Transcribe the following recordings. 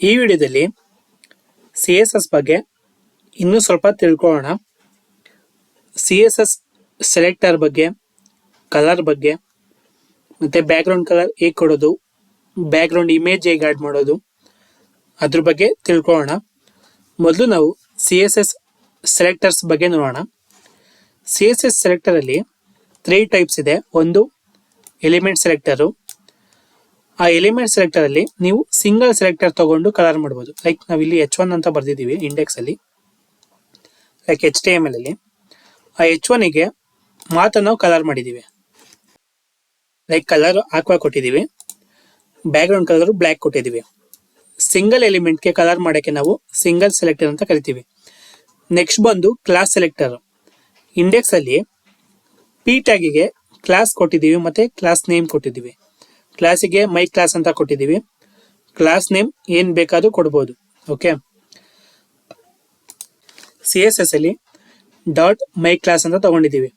ಈ ವಿಡಿಯೋದಲ್ಲಿ CSS ಬಗ್ಗೆ ಇನ್ನೂ ಸ್ವಲ್ಪ ತಿಳ್ಕೊಳ್ಳೋಣ. CSS ಸೆಲೆಕ್ಟರ್ ಬಗ್ಗೆ, ಕಲರ್ ಬಗ್ಗೆ, ಮತ್ತು ಬ್ಯಾಕ್ಗ್ರೌಂಡ್ ಕಲರ್ ಹೇಗೆ ಕೊಡೋದು, ಬ್ಯಾಕ್ಗ್ರೌಂಡ್ ಇಮೇಜ್ ಹೇಗೆ ಆ್ಯಡ್ ಮಾಡೋದು, ಅದ್ರ ಬಗ್ಗೆ ತಿಳ್ಕೊಳ್ಳೋಣ. ಮೊದಲು ನಾವು CSS ಸೆಲೆಕ್ಟರ್ಸ್ ಬಗ್ಗೆ ನೋಡೋಣ. CSS ಸೆಲೆಕ್ಟರಲ್ಲಿ 3 ಟೈಪ್ಸ್ ಇದೆ. ಒಂದು ಎಲಿಮೆಂಟ್ ಸೆಲೆಕ್ಟರು. ಆ ಎಲಿಮೆಂಟ್ ಸೆಲೆಕ್ಟರಲ್ಲಿ ನೀವು ಸಿಂಗಲ್ ಸೆಲೆಕ್ಟರ್ ತಗೊಂಡು ಕಲರ್ ಮಾಡ್ಬೋದು. ಲೈಕ್ ನಾವಿಲ್ಲಿ H1 ಅಂತ ಬರ್ದಿದ್ದೀವಿ ಇಂಡೆಕ್ಸಲ್ಲಿ, ಲೈಕ್ HTML ಅಲ್ಲಿ. ಆ H1ಗೆ ಮಾತ್ರ ನಾವು ಕಲರ್ ಮಾಡಿದ್ದೀವಿ. ಲೈಕ್ ಕಲರ್ ಆಕ್ವಾ ಕೊಟ್ಟಿದ್ದೀವಿ, ಬ್ಯಾಕ್ಗ್ರೌಂಡ್ ಕಲರ್ ಬ್ಲ್ಯಾಕ್ ಕೊಟ್ಟಿದ್ದೀವಿ. ಸಿಂಗಲ್ ಎಲಿಮೆಂಟ್ಗೆ ಕಲರ್ ಮಾಡೋಕ್ಕೆ ನಾವು ಸಿಂಗಲ್ ಸೆಲೆಕ್ಟರ್ ಅಂತ ಕರಿತೀವಿ. ನೆಕ್ಸ್ಟ್ ಬಂದು ಕ್ಲಾಸ್ ಸೆಲೆಕ್ಟರ್. ಇಂಡೆಕ್ಸಲ್ಲಿ P ಟ್ಯಾಗಿಗೆ ಕ್ಲಾಸ್ ಕೊಟ್ಟಿದ್ದೀವಿ ಮತ್ತು ಕ್ಲಾಸ್ ನೇಮ್ ಕೊಟ್ಟಿದ್ದೀವಿ. ಕ್ಲಾಸಿಗೆ ಮೈ ಕ್ಲಾಸ್ ಅಂತ ಕೊಟ್ಟಿದ್ದೀವಿ. ಕ್ಲಾಸ್ ನೇಮ್ ಏನು ಬೇಕಾದರೂ ಕೊಡ್ಬೋದು. ಓಕೆ, CSS ಅಲ್ಲಿ ಡಾಟ್ ಮೈ ಕ್ಲಾಸ್ ಅಂತ ತಗೊಂಡಿದ್ದೀವಿ.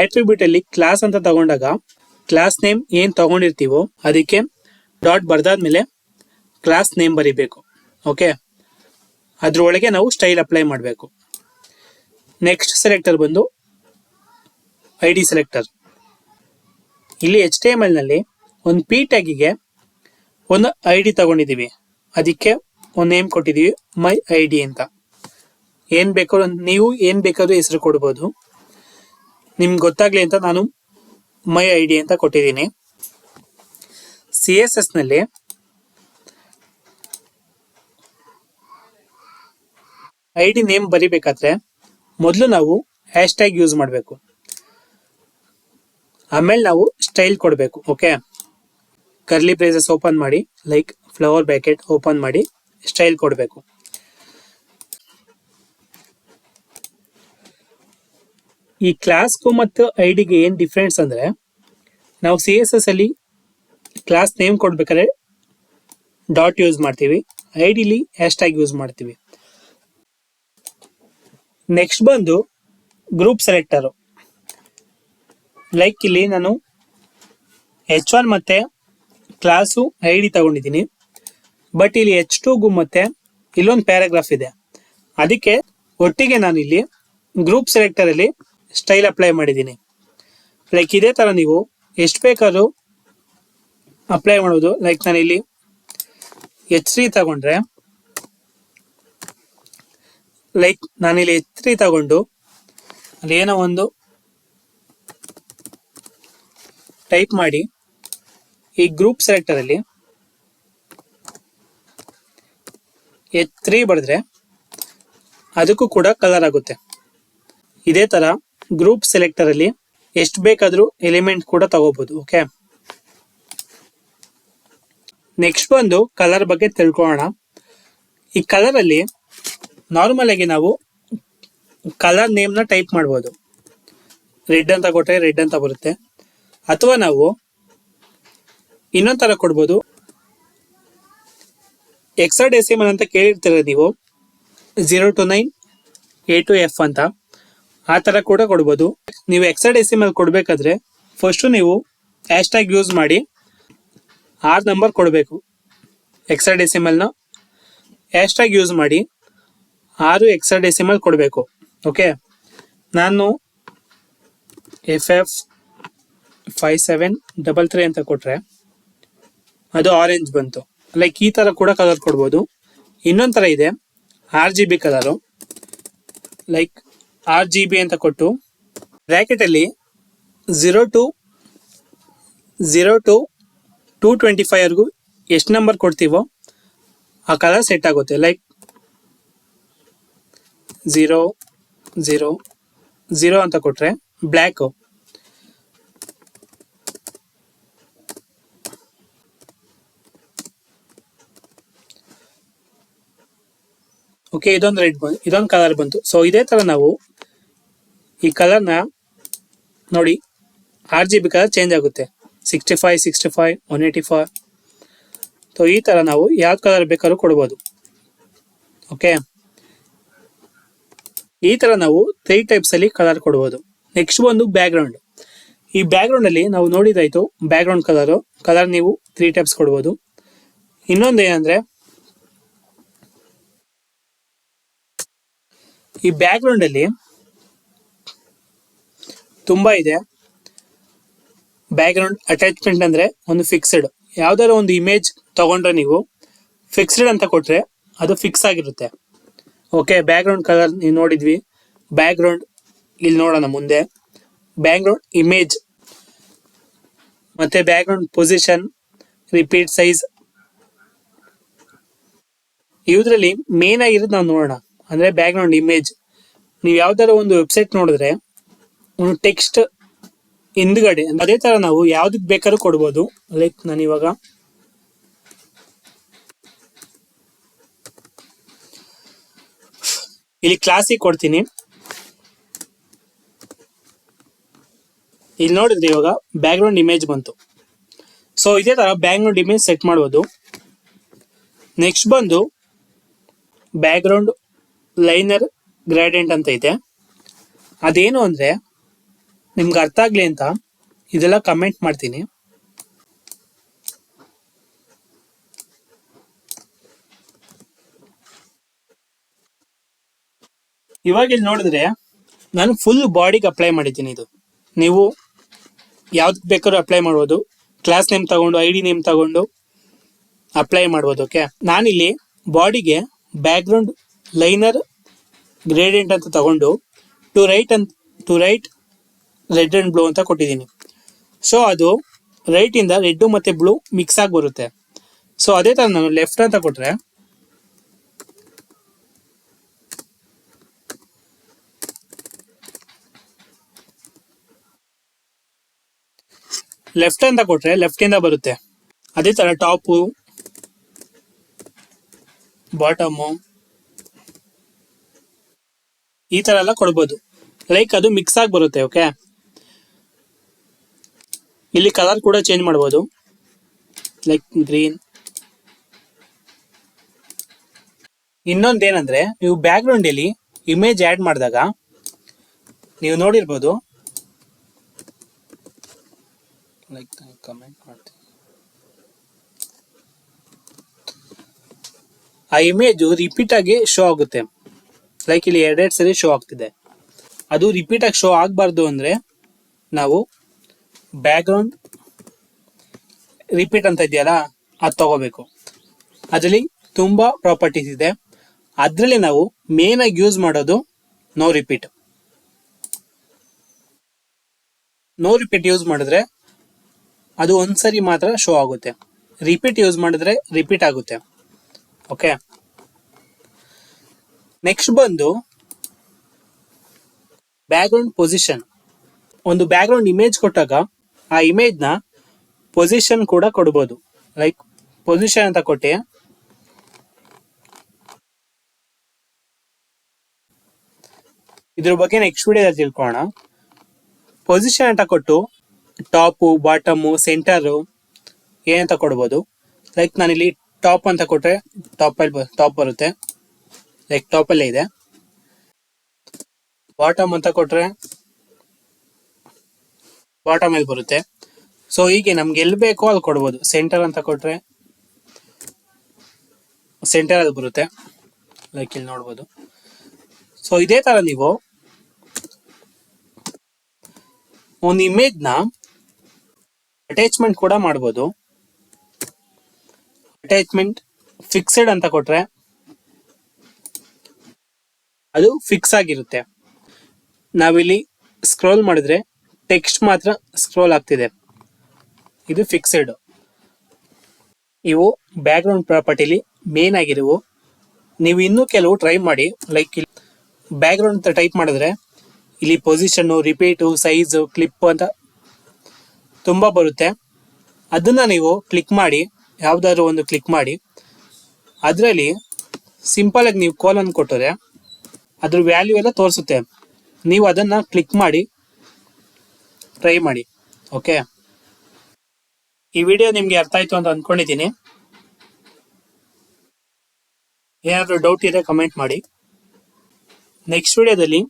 ಆಟ್ರಿಬ್ಯೂಟ್ ಅಲ್ಲಿ ಕ್ಲಾಸ್ ಅಂತ ತಗೊಂಡಾಗ ಕ್ಲಾಸ್ ನೇಮ್ ಏನು ತಗೊಂಡಿರ್ತೀವೋ ಅದಕ್ಕೆ ಡಾಟ್ ಬರ್ದಾದ್ಮೇಲೆ ಕ್ಲಾಸ್ ನೇಮ್ ಬರಿಬೇಕು. ಓಕೆ, ಅದ್ರೊಳಗೆ ನಾವು ಸ್ಟೈಲ್ ಅಪ್ಲೈ ಮಾಡಬೇಕು. ನೆಕ್ಸ್ಟ್ ಸೆಲೆಕ್ಟರ್ ಬಂದು ID ಸೆಲೆಕ್ಟರ್. ಇಲ್ಲಿ HTML ನಲ್ಲಿ ಒಂದು P ಟ್ಯಾಗಿಗೆ ಒಂದು ID ತಗೊಂಡಿದ್ದೀವಿ, ಅದಕ್ಕೆ ಒಂದು ನೇಮ್ ಕೊಟ್ಟಿದ್ದೀವಿ ಮೈ ID ಅಂತ. ನೀವು ಏನು ಬೇಕಾದ್ರೂ ಹೆಸರು ಕೊಡ್ಬೋದು. ನಿಮ್ಗೆ ಗೊತ್ತಾಗ್ಲಿ ಅಂತ ನಾನು ಮೈ ID ಅಂತ ಕೊಟ್ಟಿದ್ದೀನಿ. CSS ನಲ್ಲಿ ID ನೇಮ್ ಬರಿಬೇಕಾದ್ರೆ ಮೊದಲು ನಾವು ಹ್ಯಾಶ್ ಟ್ಯಾಗ್ ಯೂಸ್ ಮಾಡಬೇಕು, ಆಮೇಲೆ ನಾವು ಸ್ಟೈಲ್ ಕೊಡಬೇಕು. ಓಕೆ, ಕರ್ಲಿ ಬ್ರೇಸಸ್ ಓಪನ್ ಮಾಡಿ, ಲೈಕ್ ಫ್ಲವರ್ ಬ್ಯಾಕೆಟ್ ಓಪನ್ ಮಾಡಿ ಸ್ಟೈಲ್ ಕೊಡಬೇಕು. ಈ ಕ್ಲಾಸ್ಗೂ ಮತ್ತು ಐಡಿಗೆ ಏನು ಡಿಫ್ರೆನ್ಸ್ ಅಂದರೆ, ನಾವು CSS ಅಲ್ಲಿ ಕ್ಲಾಸ್ ನೇಮ್ ಕೊಡ್ಬೇಕಾದ್ರೆ ಡಾಟ್ ಯೂಸ್ ಮಾಡ್ತೀವಿ, ಐಡಿಲಿ ಹ್ಯಾಶ್ ಟ್ಯಾಗ್ ಯೂಸ್ ಮಾಡ್ತೀವಿ. ನೆಕ್ಸ್ಟ್ ಬಂದು ಗ್ರೂಪ್ ಸೆಲೆಕ್ಟರು. ಲೈಕ್ ಇಲ್ಲಿ ನಾನು H1 ಮತ್ತೆ ಕ್ಲಾಸು ID ತಗೊಂಡಿದ್ದೀನಿ, ಬಟ್ ಇಲ್ಲಿ H2ಗೂ ಮತ್ತೆ ಇಲ್ಲೊಂದು ಪ್ಯಾರಾಗ್ರಾಫ್ ಇದೆ. ಅದಕ್ಕೆ ಒಟ್ಟಿಗೆ ನಾನು ಇಲ್ಲಿ ಗ್ರೂಪ್ ಸೆಲೆಕ್ಟರಲ್ಲಿ ಸ್ಟೈಲ್ ಅಪ್ಲೈ ಮಾಡಿದ್ದೀನಿ. ಲೈಕ್ ಇದೇ ಥರ ನೀವು ಎಷ್ಟು ಬೇಕಾದ್ರೂ ಅಪ್ಲೈ ಮಾಡೋದು. ಲೈಕ್ ನಾನು ಇಲ್ಲಿ H3 ತಗೊಂಡ್ರೆ, ಲೈಕ್ ನಾನಿಲ್ಲಿ H3 ತಗೊಂಡು ಅಲ್ಲಿ ಏನೋ ಒಂದು ಟೈಪ್ ಮಾಡಿ ಈ ಗ್ರೂಪ್ ಸೆಲೆಕ್ಟರಲ್ಲಿ H3 ಬರೆದ್ರೆ ಅದಕ್ಕೂ ಕೂಡ ಕಲರ್ ಆಗುತ್ತೆ. ಇದೇ ಥರ ಗ್ರೂಪ್ ಸೆಲೆಕ್ಟರಲ್ಲಿ ಎಷ್ಟು ಬೇಕಾದರೂ ಎಲಿಮೆಂಟ್ ಕೂಡ ತಗೋಬಹುದು. ಓಕೆ, ನೆಕ್ಸ್ಟ್ ಬಂದು ಕಲರ್ ಬಗ್ಗೆ ತಿಳ್ಕೊಳ್ಳೋಣ. ಈ ಕಲರಲ್ಲಿ ನಾರ್ಮಲ್ ಆಗಿ ನಾವು ಕಲರ್ ನೇಮ್ನ ಟೈಪ್ ಮಾಡ್ಬೋದು. ರೆಡ್ ಅಂತ ಕೊಟ್ಟರೆ ರೆಡ್ ಅಂತ ಬರುತ್ತೆ, ಅಥವಾ ನಾವು ಇನ್ನೊಂದು ಥರ ಕೊಡ್ಬೋದು. ಹೆಕ್ಸಾಡೆಸಿಮಲ್ ಅಂತ ಕೇಳಿರ್ತೀರ ನೀವು, 0 to 9 A to F ಅಂತ. ಆ ಥರ ಕೂಡ ಕೊಡ್ಬೋದು. ನೀವು ಹೆಕ್ಸಾಡೆಸಿಮಲ್ ಕೊಡಬೇಕಾದ್ರೆ ಫಸ್ಟು ನೀವು ಹ್ಯಾಶ್ ಟ್ಯಾಗ್ ಯೂಸ್ ಮಾಡಿ 6 ನಂಬರ್ ಕೊಡಬೇಕು. ಹೆಕ್ಸಾಡೆಸಿಮಲ್ನ ಹ್ಯಾಶ್ ಟ್ಯಾಗ್ ಯೂಸ್ ಮಾಡಿ 6 ಹೆಕ್ಸಾಡೆಸಿಮಲ್ ಕೊಡಬೇಕು. ಓಕೆ, ನಾನು FF5733 ಅಂತ ಕೊಟ್ಟರೆ ಅದು ಆರೆಂಜ್ ಬಂತು. ಲೈಕ್ ಈ ಥರ ಕೂಡ ಕಲರ್ ಕೊಡ್ಬೋದು. ಇನ್ನೊಂದು ಥರ ಇದೆ RGB ಕಲರು. ಲೈಕ್ RGB ಅಂತ ಕೊಟ್ಟು ಬ್ರ್ಯಾಕೆಟಲ್ಲಿ 0 to 225ವರೆಗೂ ಎಷ್ಟು ನಂಬರ್ ಕೊಡ್ತೀವೋ ಆ ಕಲರ್ ಸೆಟ್ ಆಗುತ್ತೆ. ಲೈಕ್ 0 0 0 ಅಂತ ಕೊಟ್ಟರೆ ಬ್ಲ್ಯಾಕು. ಓಕೆ, ಇದೊಂದು ರೆಡ್ ಬಂತು, ಇದೊಂದು ಕಲರ್ ಬಂತು. ಸೊ ಇದೇ ಥರ ನಾವು ಈ ಕಲರ್ನ ನೋಡಿ, RGB ಕಲರ್ ಚೇಂಜ್ ಆಗುತ್ತೆ. 65 65 184. ಸೊ ಈ ಥರ ನಾವು ಯಾವ ಕಲರ್ ಬೇಕಾದ್ರೂ ಕೊಡ್ಬೋದು. ಓಕೆ, ಈ ಥರ ನಾವು 3 ಟೈಪ್ಸಲ್ಲಿ ಕಲರ್ ಕೊಡ್ಬೋದು. ನೆಕ್ಸ್ಟ್ ಒಂದು ಬ್ಯಾಕ್ಗ್ರೌಂಡ್. ಈ ಬ್ಯಾಕ್ಗ್ರೌಂಡಲ್ಲಿ ನಾವು ನೋಡಿದಾಯಿತು ಬ್ಯಾಕ್ಗ್ರೌಂಡ್ ಕಲರ್ ನೀವು 3 ಟೈಪ್ಸ್ ಕೊಡ್ಬೋದು. ಇನ್ನೊಂದು ಏನಂದ್ರೆ ಈ ಬ್ಯಾಕ್ ಗ್ರೌಂಡ್ ಅಲ್ಲಿ ತುಂಬಾ ಇದೆ. ಬ್ಯಾಕ್ ಗ್ರೌಂಡ್ ಅಟ್ಯಾಚ್ಮೆಂಟ್ ಅಂದ್ರೆ ಒಂದು ಫಿಕ್ಸ್ಡ್, ಯಾವ್ದಾದ್ರು ಒಂದು ಇಮೇಜ್ ತಗೊಂಡ್ರೆ ನೀವು ಫಿಕ್ಸ್ಡ್ ಅಂತ ಕೊಟ್ರೆ ಅದು ಫಿಕ್ಸ್ ಆಗಿರುತ್ತೆ. ಓಕೆ, ಬ್ಯಾಕ್ ಗ್ರೌಂಡ್ ಕಲರ್ ನೀವು ನೋಡಿದ್ವಿ. ಬ್ಯಾಕ್ ಗ್ರೌಂಡ್ ಇಲ್ಲಿ ನೋಡೋಣ ಮುಂದೆ. ಬ್ಯಾಕ್ ಗ್ರೌಂಡ್ ಇಮೇಜ್ ಮತ್ತೆ background position, repeat size, ಇವುದ್ರಲ್ಲಿ ಮೇನ್ ಆಗಿರೋದು ನಾವು ನೋಡೋಣ. ಅಂದ್ರೆ ಬ್ಯಾಕ್ ಗ್ರೌಂಡ್ ಇಮೇಜ್, ನೀವು ಯಾವ್ದಾರ ಒಂದು ವೆಬ್ಸೈಟ್ ನೋಡಿದ್ರೆ ಒಂದು ಟೆಕ್ಸ್ಟ್ ಹಿಂದ್ಗಡೆ ಅದೇ ತರ ನಾವು ಯಾವ್ದಕ್ ಬೇಕಾದ್ರೂ ಕೊಡ್ಬೋದು. ಲೈಕ್ ನಾನು ಇವಾಗ ಇಲ್ಲಿ ಕ್ಲಾಸಿಗೆ ಕೊಡ್ತೀನಿ. ಇಲ್ಲಿ ನೋಡಿದ್ರೆ ಇವಾಗ ಬ್ಯಾಕ್ ಗ್ರೌಂಡ್ ಇಮೇಜ್ ಬಂತು. ಸೊ ಇದೇ ತರ ಬ್ಯಾಕ್ ಗ್ರೌಂಡ್ ಇಮೇಜ್ ಸೆಟ್ ಮಾಡ್ಬೋದು. ನೆಕ್ಸ್ಟ್ ಬಂದು ಬ್ಯಾಕ್ ಗ್ರೌಂಡ್ ಲೈನರ್ ಗ್ರೇಡಿಯಂಟ್ ಅಂತ ಇದೆ. ಅದೇನು ಅಂದ್ರೆ ನಿಮ್ಗೆ ಅರ್ಥ ಆಗ್ಲಿ ಅಂತ ಇದೆಲ್ಲ ಕಮೆಂಟ್ ಮಾಡ್ತೀನಿ. ಇವಾಗ ಇಲ್ಲಿ ನೋಡಿದ್ರೆ ನಾನು ಫುಲ್ ಬಾಡಿಗೆ ಅಪ್ಲೈ ಮಾಡಿದ್ದೀನಿ. ಇದು ನೀವು ಯಾವ್ದಕ್ ಬೇಕಾದ್ರೂ ಅಪ್ಲೈ ಮಾಡ್ಬೋದು. ಕ್ಲಾಸ್ ನೇಮ್ ತಗೊಂಡು ID ನೇಮ್ ತಗೊಂಡು ಅಪ್ಲೈ ಮಾಡ್ಬೋದು. ಓಕೆ, ನಾನಿಲ್ಲಿ ಬಾಡಿಗೆ ಬ್ಯಾಕ್ ಗ್ರೌಂಡ್ ಲೈನರ್ ಗ್ರೇಡಿಯಂಟ್ ಅಂತ ತಗೊಂಡು to right red and blue ಅಂತ ಕೊಟ್ಟಿದ್ದೀನಿ. ಸೊ ಅದು ರೈಟ್ ಇಂದ ರೆಡ್ ಮತ್ತೆ ಬ್ಲೂ ಮಿಕ್ಸ್ ಆಗಿ ಬರುತ್ತೆ. ಸೊ ಅದೇ ತರ ನಾನು ಲೆಫ್ಟ್ ಅಂತ ಕೊಟ್ರೆ ಲೆಫ್ಟ್ ಇಂದ ಬರುತ್ತೆ. ಅದೇ ತರ ಟಾಪು, ಬಾಟಮು, ಈ ತರ ಎಲ್ಲ ಕೊಡ್ಬೋದು. ಲೈಕ್ ಅದು ಮಿಕ್ಸ್ ಆಗಿ ಬರುತ್ತೆ. ಓಕೆ, ಇಲ್ಲಿ ಕಲರ್ ಕೂಡ ಚೇಂಜ್ ಮಾಡ್ಬೋದು. Like green. ಇನ್ನೊಂದೇನಂದ್ರೆ ನೀವು ಬ್ಯಾಕ್ ಗ್ರೌಂಡ್ ಅಲ್ಲಿ ಇಮೇಜ್ ಆಡ್ ಮಾಡಿದಾಗ ನೀವು ನೋಡಿರ್ಬೋದು, ಲೈಕ್ ಕಮೆಂಟ್ ಮಾಡ್ತೀನಿ, ಆ ಇಮೇಜ್ ರಿಪೀಟ್ ಆಗಿ ಶೋ ಆಗುತ್ತೆ. ಲೈಕ್ ಇಲ್ಲಿ ಎರಡೆರಡು ಸರಿ ಶೋ ಆಗ್ತಿದೆ. ಅದು ರಿಪೀಟ್ ಆಗಿ ಶೋ ಆಗಬಾರ್ದು ಅಂದ್ರೆ ನಾವು ಬ್ಯಾಕ್ ಗ್ರೌಂಡ್ ರಿಪೀಟ್ ಅಂತ ಇದೆಯಲ್ಲ ಅದು ತಗೋಬೇಕು. ಅದರಲ್ಲಿ ತುಂಬಾ ಪ್ರಾಪರ್ಟೀಸ್ ಇದೆ. ಅದರಲ್ಲಿ ನಾವು ಮೇನ್ ಆಗಿ ಯೂಸ್ ಮಾಡೋದು ನೋ ರಿಪೀಟ್ ಯೂಸ್ ಮಾಡಿದ್ರೆ ಅದು ಒಂದ್ಸರಿ ಮಾತ್ರ ಶೋ ಆಗುತ್ತೆ. ರಿಪೀಟ್ ಯೂಸ್ ಮಾಡಿದ್ರೆ ರಿಪೀಟ್ ಆಗುತ್ತೆ. ಓಕೆ, ನೆಕ್ಸ್ಟ್ ಬಂದು ಬ್ಯಾಕ್ ಗ್ರೌಂಡ್ ಪೊಸಿಷನ್. ಒಂದು ಬ್ಯಾಕ್ ಗ್ರೌಂಡ್ ಇಮೇಜ್ ಕೊಟ್ಟಾಗ ಆ ಇಮೇಜ್ ನ ಪೊಸಿಷನ್ ಕೂಡ ಕೊಡ್ಬೋದು. ಲೈಕ್ ಪೊಸಿಷನ್ ಅಂತ ಕೊಟ್ಟೆ, ಇದ್ರ ಬಗ್ಗೆ ನೆಕ್ಸ್ಟ್ ವಿಡಿಯೋದಲ್ಲಿ ತಿಳ್ಕೊಳ್ಳೋಣ. ಪೊಸಿಷನ್ ಅಂತ ಕೊಟ್ಟು ಟಾಪು, ಬಾಟಮು, ಸೆಂಟರು ಏನಂತ ಕೊಡ್ಬೋದು. ಲೈಕ್ ನಾನಿಲ್ಲಿ ಟಾಪ್ ಅಂತ ಕೊಟ್ರೆ ಟಾಪ್ ಬರುತ್ತೆ. ಲೈಕ್ ಟಾಪಲ್ಲೇ ಇದೆ. ಬಾಟಮ್ ಅಂತ ಕೊಟ್ರೆ ಬಾಟಮ್ ಅಲ್ಲಿ ಬರುತ್ತೆ. ಸೊ ಹೀಗೆ ನಮ್ಗೆ ಎಲ್ಲಿ ಬೇಕೋ ಅಲ್ಲಿ ಕೊಡ್ಬೋದು. ಸೆಂಟರ್ ಅಂತ ಕೊಟ್ರೆ ಸೆಂಟರ್ ಅದು ಬರುತ್ತೆ. ಲೈಕ್ ಇಲ್ಲಿ ನೋಡ್ಬೋದು. ಸೊ ಇದೇ ತರ ನೀವು ಒಂದು ಇಮೇಜ್ ನ ಅಟ್ಯಾಚ್ಮೆಂಟ್ ಕೂಡ ಮಾಡ್ಬೋದು. ಅಟ್ಯಾಚ್ಮೆಂಟ್ ಫಿಕ್ಸ್ಡ್ ಅಂತ ಕೊಟ್ರೆ ಅದು ಫಿಕ್ಸ್ ಆಗಿರುತ್ತೆ. ನಾವಿಲ್ಲಿ ಸ್ಕ್ರೋಲ್ ಮಾಡಿದ್ರೆ ಟೆಕ್ಸ್ಟ್ ಮಾತ್ರ ಸ್ಕ್ರೋಲ್ ಆಗ್ತಿದೆ, ಇದು ಫಿಕ್ಸ್ಡ್. ಇವು ಬ್ಯಾಕ್ ಗ್ರೌಂಡ್ ಪ್ರಾಪರ್ಟಿಲಿ ಮೇನ್ ಆಗಿರುವು. ನೀವು ಇನ್ನೂ ಕೆಲವು ಟ್ರೈ ಮಾಡಿ. ಲೈಕ್ ಇಲ್ಲಿ ಬ್ಯಾಕ್ ಗ್ರೌಂಡ್ ಅಂತ ಟೈಪ್ ಮಾಡಿದ್ರೆ ಇಲ್ಲಿ ಪೊಸಿಷನ್ನು, ರಿಪೀಟು, ಸೈಜು, ಕ್ಲಿಪ್ ಅಂತ ತುಂಬಾ ಬರುತ್ತೆ. ಅದನ್ನ ನೀವು ಕ್ಲಿಕ್ ಮಾಡಿ, ಯಾವ್ದಾದ್ರು ಒಂದು ಕ್ಲಿಕ್ ಮಾಡಿ, ಅದರಲ್ಲಿ ಸಿಂಪಲ್ ಆಗಿ ನೀವು ಕೋಲನ್ ಕೊಟ್ಟರೆ ಅದ್ರ ವ್ಯಾಲ್ಯೂ ಎಲ್ಲ ತೋರಿಸುತ್ತೆ. ನೀವು ಅದನ್ನ ಕ್ಲಿಕ್ ಮಾಡಿ ಟ್ರೈ ಮಾಡಿ. ಓಕೆ, ಈ ವಿಡಿಯೋ ನಿಮ್ಗೆ ಅರ್ಥ ಆಯ್ತು ಅಂತ ಅಂದ್ಕೊಂಡಿದ್ದೀನಿ. ಏನಾದರೂ ಡೌಟ್ ಇದ್ರೆ ಕಮೆಂಟ್ ಮಾಡಿ. ನೆಕ್ಸ್ಟ್ ವಿಡಿಯೋದಲ್ಲಿ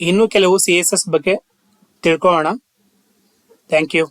ಇನ್ನೂ ಕೆಲವು CSS ಬಗ್ಗೆ ತಿಳ್ಕೊಳ್ಳೋಣ. Thank you.